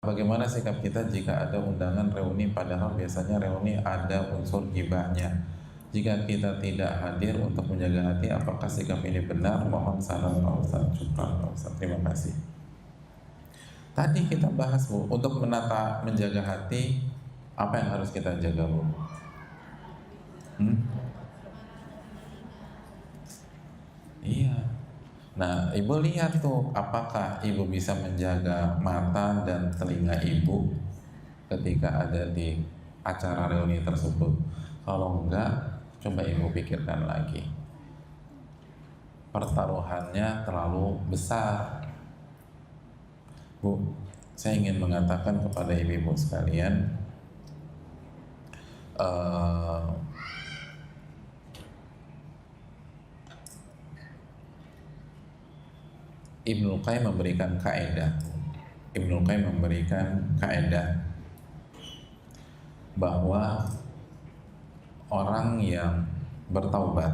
Bagaimana sikap kita jika ada undangan reuni padahal biasanya reuni ada unsur gibahnya? Jika kita tidak hadir untuk menjaga hati, apakah sikap ini benar? Mohon saran Pak Ustaz. Syukran Pak Ustaz. Terima kasih. Tadi kita bahas Bu, untuk menjaga hati, apa yang harus kita jaga Bu? Iya. Nah, ibu lihat tuh, apakah ibu bisa menjaga mata dan telinga ibu ketika ada di acara reuni tersebut? Kalau enggak, coba ibu pikirkan lagi. Pertaruhannya terlalu besar. Bu, saya ingin mengatakan kepada ibu-ibu sekalian, Ibnu Qayyim memberikan kaidah bahwa orang yang bertaubat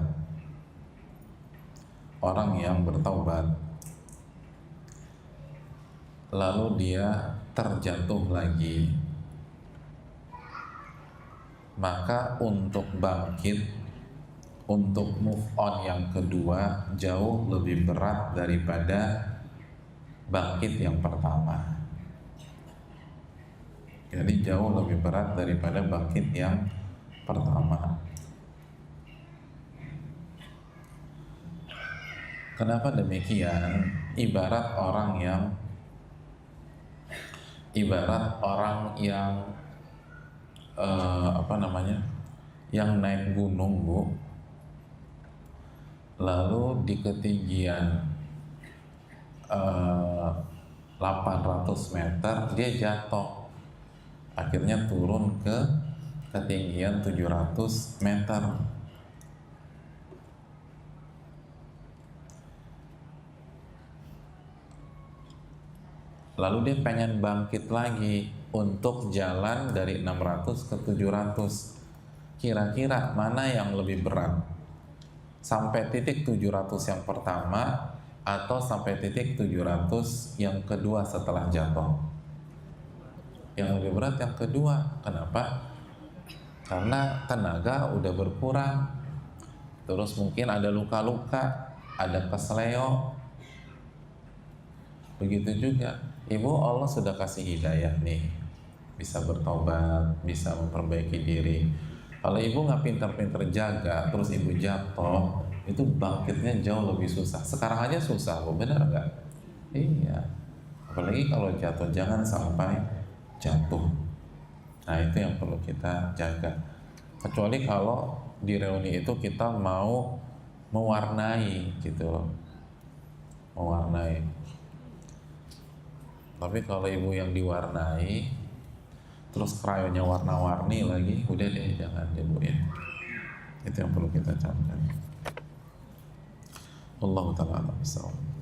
lalu dia terjatuh lagi, maka untuk bangkit, untuk move on yang kedua jauh lebih berat daripada bangkit yang pertama. Jadi jauh lebih berat daripada bangkit yang pertama. Kenapa demikian? Ibarat orang yang yang naik gunung Bu, lalu di ketinggian 800 meter dia jatuh, akhirnya turun ke ketinggian 700 meter. Lalu dia pengen bangkit lagi untuk jalan dari 600 ke 700. Kira-kira mana yang lebih berat? Sampai titik 700 yang pertama atau sampai titik 700 yang kedua setelah jatuh? Yang lebih berat yang kedua. Kenapa? Karena tenaga udah berkurang, terus mungkin ada luka-luka, ada kesleo. Begitu juga ibu, Allah sudah kasih hidayah nih, bisa bertobat, bisa memperbaiki diri. Kalau ibu nggak pintar-pintar jaga, terus ibu jatuh, itu bangkitnya jauh lebih susah. Sekarang aja susah, Bu, benar nggak? Iya. Apalagi kalau jatuh, jangan sampai jatuh. Nah, itu yang perlu kita jaga. Kecuali kalau di reuni itu kita mau mewarnai gitu loh, mewarnai. Tapi kalau ibu yang diwarnai, terus krayonnya warna-warni lagi, udah deh, jangan deh Bu ya. Itu yang perlu kita camkan. Allahu ta'ala a'lam.